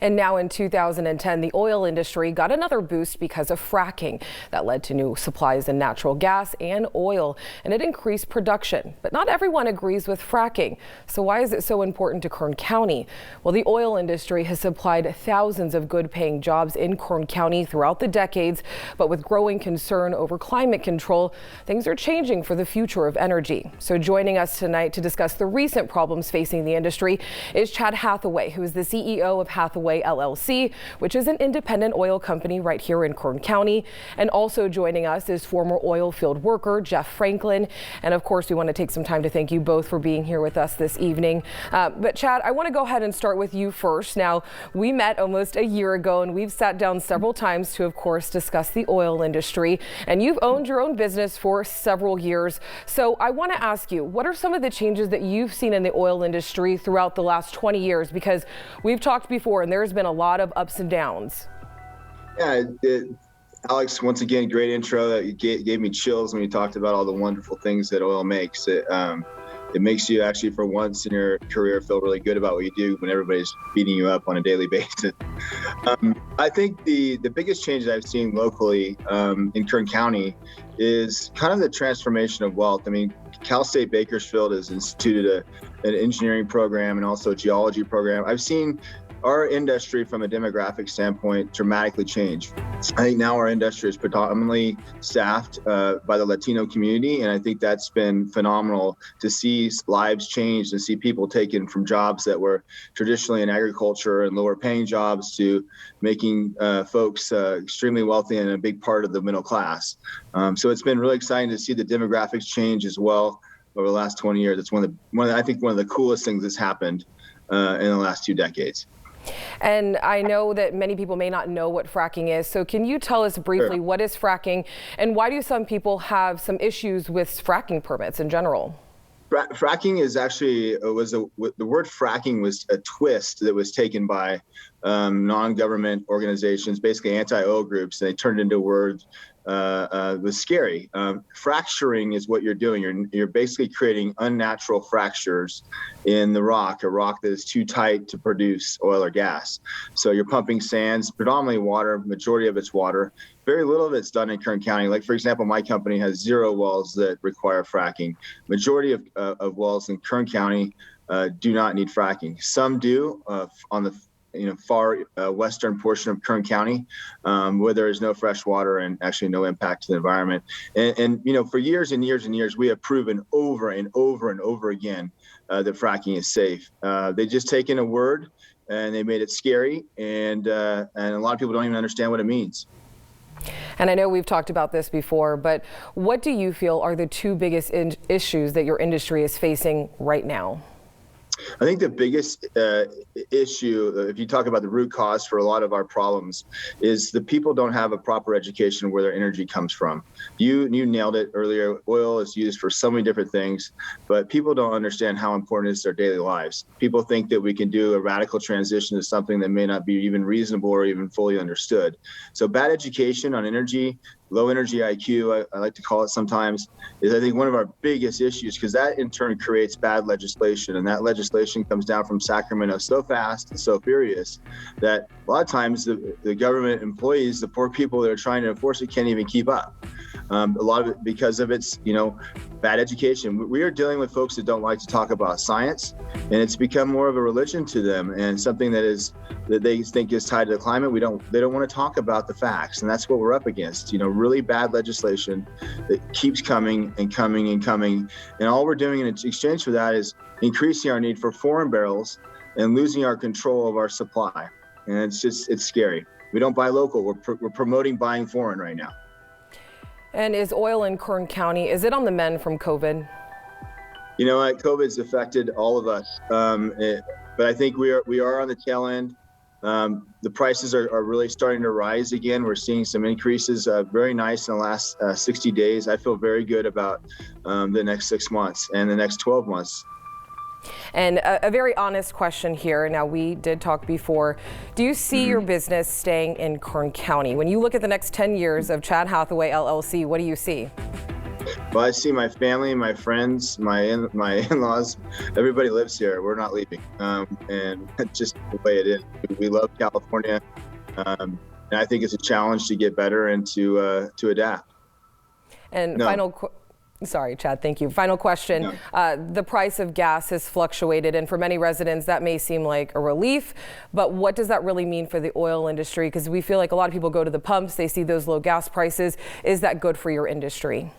And now in 2010, the oil industry got another boost because of fracking. That led to new supplies in natural gas and oil, and it increased production. But not everyone agrees with fracking. So why is it so important to Kern County? Well, the oil industry has supplied thousands of good-paying jobs in Kern County throughout the decades. But with growing concern over climate control, things are changing for the future of energy. So joining us tonight to discuss the recent problems facing the industry is Chad Hathaway, who is the CEO of Hathaway LLC, which is an independent oil company right here in Kern County. And also joining us is former oil field worker Jeff Franklin. And of course, we want to take some time to thank you both for being here with us this evening. But Chad, I want to go ahead and start with you first. Now, we met almost a year ago and we've sat down several times to, of course, discuss the oil industry. And you've owned your own business for several years. So I want to ask you, what are some of the changes that you've seen in the oil industry throughout the last 20 years? Because we've talked before and there's been a lot of ups and downs. Yeah, Alex, once again, great intro. That gave me chills when you talked about all the wonderful things that oil makes. It makes you actually, for once in your career, feel really good about what you do when everybody's beating you up on a daily basis. I think the biggest change that I've seen locally in Kern County is kind of the transformation of wealth. I mean, Cal State Bakersfield has instituted an engineering program and also a geology program. I've seen our industry from a demographic standpoint dramatically change. I think now our industry is predominantly staffed by the Latino community, and I think that's been phenomenal to see lives change and see people taken from jobs that were traditionally in agriculture and lower paying jobs to making folks extremely wealthy and a big part of the middle class. So it's been really exciting to see the demographics change as well over the last 20 years. It's I think one of the coolest things that's happened in the last 2 decades. And I know that many people may not know what fracking is. So can you tell us briefly what is fracking and why do some people have some issues with fracking permits in general? Fracking is actually, the word fracking was a twist that was taken by non-government organizations, basically anti-oil groups, and they turned it into a word was scary. Fracturing is what you're doing. You're basically creating unnatural fractures in the rock, a rock that is too tight to produce oil or gas. So you're pumping sands, predominantly water, majority of it's water. Very little of it's done in Kern County. Like, for example, my company has 0 wells that require fracking. Majority of wells in Kern County do not need fracking. Some do on the far western portion of Kern County, where there is no fresh water and actually no impact to the environment. And for years and years and years, we have proven over and over and over again that fracking is safe. They just taken a word and they made it scary, and a lot of people don't even understand what it means. And I know we've talked about this before, but what do you feel are the 2 biggest issues that your industry is facing right now? I think the biggest issue, if you talk about the root cause for a lot of our problems, is the people don't have a proper education of where their energy comes from. You nailed it earlier. Oil is used for so many different things, but people don't understand how important it is to their daily lives. People think that we can do a radical transition to something that may not be even reasonable or even fully understood. So bad education on energy, low energy IQ, I like to call it sometimes, is I think one of our biggest issues, because that in turn creates bad legislation, and that legislation comes down from Sacramento so fast and so furious that a lot of times the government employees, the poor people that are trying to enforce it, can't even keep up. A lot of it because of its bad education. We are dealing with folks that don't like to talk about science, and it's become more of a religion to them and something that they think is tied to the climate. They don't want to talk about the facts, and that's what we're up against. Really bad legislation that keeps coming and coming and coming, and all we're doing in exchange for that is increasing our need for foreign barrels and losing our control of our supply. And it's scary. We don't buy local. We're promoting buying foreign right now. And is oil in Kern County, is it on the mend from COVID? You know what? COVID's affected all of us, but I think we are on the tail end. The prices are really starting to rise again. We're seeing some increases, very nice in the last 60 days. I feel very good about the next 6 months and the next 12 months. And a very honest question here. Now, we did talk before. Do you see your business staying in Kern County? When you look at the next 10 years of Chad Hathaway LLC, what do you see? Well, I see my family, my friends, my in-laws, everybody lives here. We're not leaving, and that's just the way it is. We love California, and I think it's a challenge to get better and to adapt. And No. sorry, Chad, thank you. Final question. The price of gas has fluctuated, and for many residents, that may seem like a relief, but what does that really mean for the oil industry? Because we feel like a lot of people go to the pumps, they see those low gas prices. Is that good for your industry?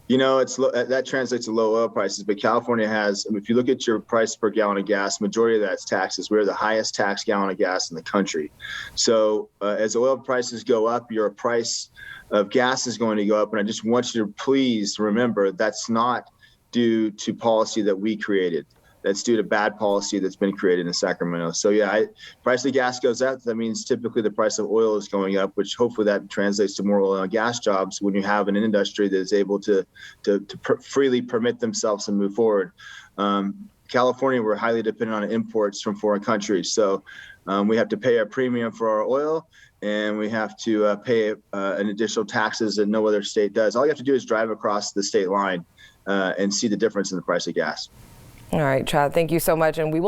You know, that translates to low oil prices, but California has, if you look at your price per gallon of gas, majority of that's taxes. We're the highest tax gallon of gas in the country. So as oil prices go up, your price of gas is going to go up. And I just want you to please remember that's not due to policy that we created. That's due to bad policy that's been created in Sacramento. So yeah, price of gas goes up. That means typically the price of oil is going up, which hopefully that translates to more oil and gas jobs when you have an industry that is able to freely permit themselves and move forward. California, we're highly dependent on imports from foreign countries. So we have to pay a premium for our oil, and we have to pay an additional taxes that no other state does. All you have to do is drive across the state line and see the difference in the price of gas. All right, Chad, thank you so much. And we will